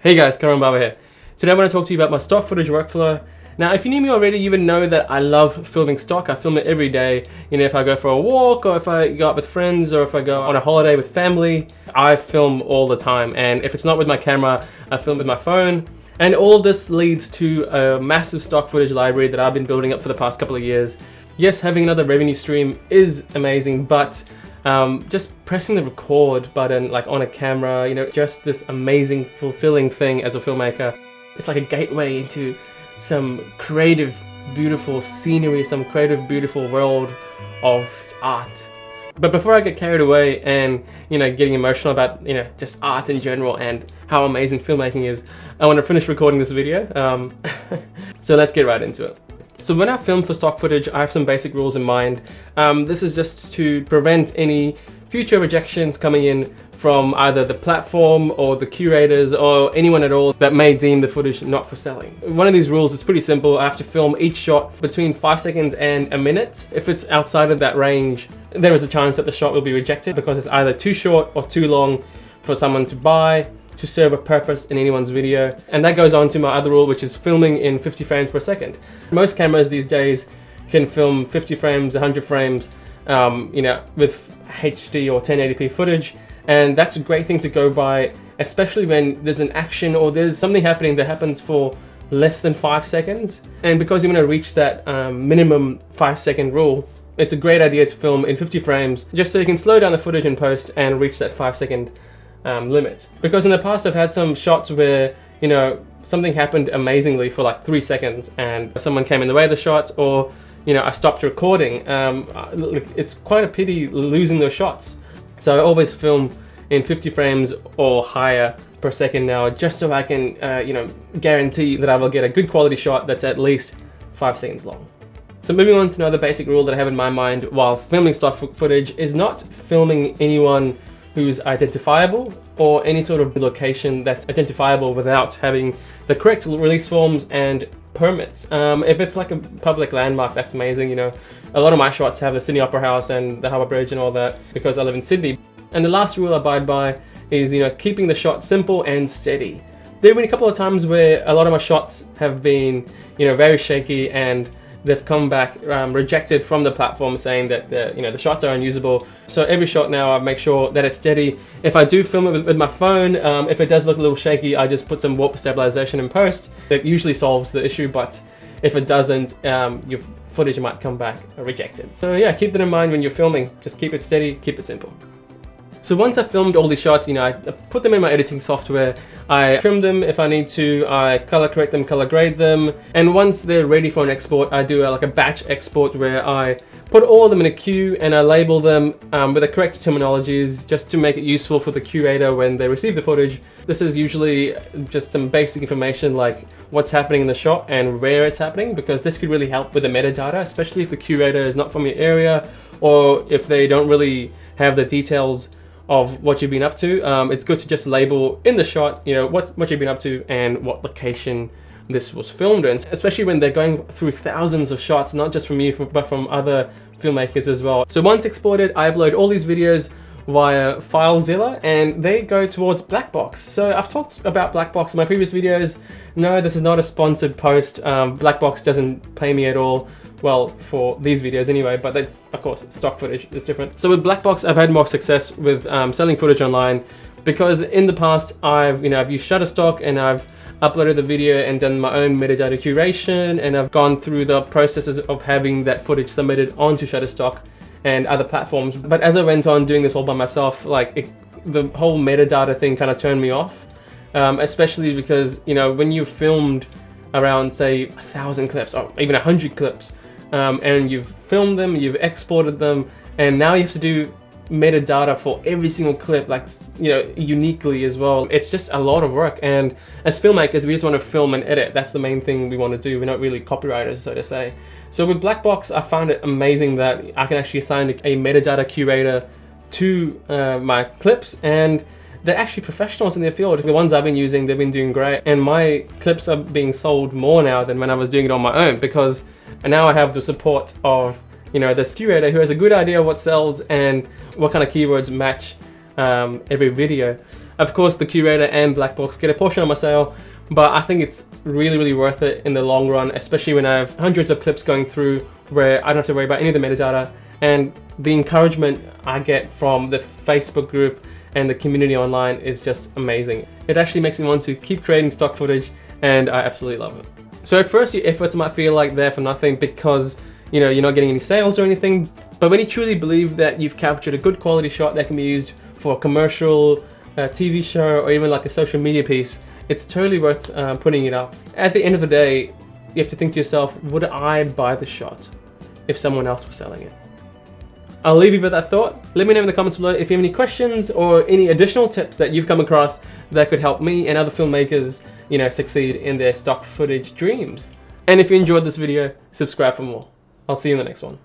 Hey guys, Karan Baba here. Today I want to talk to you about my stock footage workflow. Now, if you knew me already, you would know that I love filming stock. I film it every day. You know, if I go for a walk, or if I go out with friends, or if I go on a holiday with family, I film all the time. And if it's not with my camera, I film with my phone. And all of this leads to a massive stock footage library that I've been building up for the past couple of years. Yes, having another revenue stream is amazing, but just pressing the record button like on a camera, you know, just this amazing, fulfilling thing as a filmmaker. It's like a gateway into some creative, beautiful scenery, some creative, beautiful world of art. But before I get carried away and, you know, getting emotional about, you know, just art in general and how amazing filmmaking is, I want to finish recording this video. So let's get right into it. So when I film for stock footage, I have some basic rules in mind. This is just to prevent any future rejections coming in from either the platform or the curators or anyone at all that may deem the footage not for selling. One of these rules is pretty simple. I have to film each shot between 5 seconds and a minute. If it's outside of that range, there is a chance that the shot will be rejected because it's either too short or too long for someone to buy, to serve a purpose in anyone's video. And that goes on to my other rule, which is filming in 50 frames per second. Most cameras these days can film 50 frames, 100 frames, you know, with HD or 1080p footage. And that's a great thing to go by, especially when there's an action or there's something happening that happens for less than 5 seconds. And because you want to reach that minimum 5-second rule, it's a great idea to film in 50 frames, just so you can slow down the footage in post and reach that 5-second limit. Because in the past I've had some shots where, you know, something happened amazingly for like 3 seconds and someone came in the way of the shot, or, you know, I stopped recording. It's quite a pity losing those shots. So I always film in 50 frames or higher per second now, just so I can, you know, guarantee that I will get a good quality shot that's at least 5 seconds long. So moving on to another basic rule that I have in my mind while filming stock footage is not filming anyone who's identifiable or any sort of location that's identifiable without having the correct release forms and permits. If it's like a public landmark, that's amazing. You know, a lot of my shots have the Sydney Opera House and the Harbour Bridge and all that because I live in Sydney. And the last rule I abide by is, you know, keeping the shot simple and steady. There have been a couple of times where a lot of my shots have been, you know, very shaky and they've come back rejected from the platform, saying that the shots are unusable. So every shot now I make sure that it's steady. If I do film it with my phone, if it does look a little shaky, I just put some warp stabilization in post. It usually solves the issue, but if it doesn't, your footage might come back rejected. So yeah, keep that in mind when you're filming. Just keep it steady, keep it simple. So once I've filmed all these shots, you know, I put them in my editing software, I trim them if I need to, I color correct them, color grade them, and once they're ready for an export, I do like a batch export where I put all of them in a queue and I label them with the correct terminologies just to make it useful for the curator when they receive the footage. This is usually just some basic information like what's happening in the shot and where it's happening, because this could really help with the metadata, especially if the curator is not from your area or if they don't really have the details of what you've been up to. It's good to just label in the shot, you know, what you've been up to and what location this was filmed in, especially when they're going through thousands of shots, not just from you, but from other filmmakers as well. So once exported, I upload all these videos via FileZilla and they go towards Blackbox. So I've talked about Blackbox in my previous videos. No, this is not a sponsored post. Blackbox doesn't pay me at all. Well, for these videos anyway, but then, of course, stock footage is different. So with Blackbox, I've had more success with selling footage online because in the past, I've used Shutterstock and I've uploaded the video and done my own metadata curation, and I've gone through the processes of having that footage submitted onto Shutterstock and other platforms. But as I went on doing this all by myself, the whole metadata thing kind of turned me off, especially because, you know, when you've filmed around, say, 1,000 clips or even 100 clips, and you've filmed them, you've exported them, and now you have to do metadata for every single clip, like, you know, uniquely as well. It's just a lot of work, and as filmmakers, we just want to film and edit. That's the main thing we want to do. We're not really copywriters, so to say. So with Blackbox, I found it amazing that I can actually assign a metadata curator to my clips, and they're actually professionals in their field. The ones I've been using, they've been doing great, and my clips are being sold more now than when I was doing it on my own, because now I have the support of, you know, this curator who has a good idea of what sells and what kind of keywords match every video. Of course, the curator and black box get a portion of my sale, but I think it's really worth it in the long run, especially when I have hundreds of clips going through where I don't have to worry about any of the metadata, and the encouragement I get from the Facebook group and the community online is just amazing. It actually makes me want to keep creating stock footage, and I absolutely love it. So at first your efforts might feel like they're for nothing because you're not getting any sales or anything, but when you truly believe that you've captured a good quality shot that can be used for a commercial, a TV show, or even like a social media piece, it's totally worth putting it up. At the end of the day, you have to think to yourself, would I buy the shot if someone else was selling it? I'll leave you with that thought. Let me know in the comments below if you have any questions or any additional tips that you've come across that could help me and other filmmakers, succeed in their stock footage dreams. And if you enjoyed this video, subscribe for more. I'll see you in the next one.